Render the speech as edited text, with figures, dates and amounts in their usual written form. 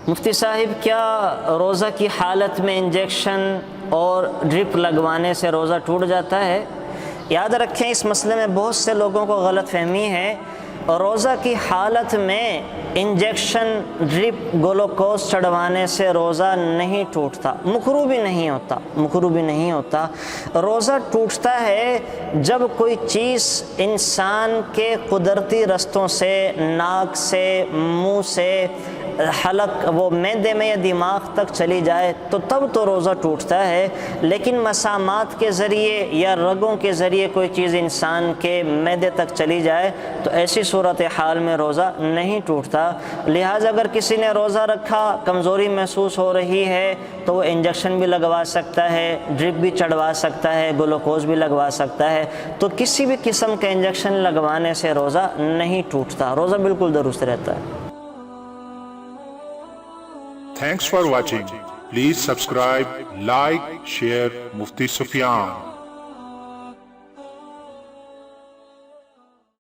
مفتی صاحب، کیا روزہ کی حالت میں انجیکشن اور ڈرپ لگوانے سے روزہ ٹوٹ جاتا ہے؟ یاد رکھیں، اس مسئلے میں بہت سے لوگوں کو غلط فہمی ہے۔ روزہ کی حالت میں انجیکشن، ڈرپ، گلوکوز چڑھوانے سے روزہ نہیں ٹوٹتا، مکروہ بھی نہیں ہوتا۔ روزہ ٹوٹتا ہے جب کوئی چیز انسان کے قدرتی رستوں سے، ناک سے، منہ سے، حلق وہ معدے میں یا دماغ تک چلی جائے تو تب تو روزہ ٹوٹتا ہے۔ لیکن مسامات کے ذریعے یا رگوں کے ذریعے کوئی چیز انسان کے معدے تک چلی جائے تو ایسی صورتحال میں روزہ نہیں ٹوٹتا۔ لہٰذا اگر کسی نے روزہ رکھا، کمزوری محسوس ہو رہی ہے تو وہ انجیکشن بھی لگوا سکتا ہے، ڈرپ بھی چڑھوا سکتا ہے، گلوکوز بھی لگوا سکتا ہے۔ تو کسی بھی قسم کا انجیکشن لگوانے سے روزہ نہیں ٹوٹتا، روزہ بالکل درست رہتا ہے۔ Thanks for watching. Please subscribe, like, share Mufti Sufyan.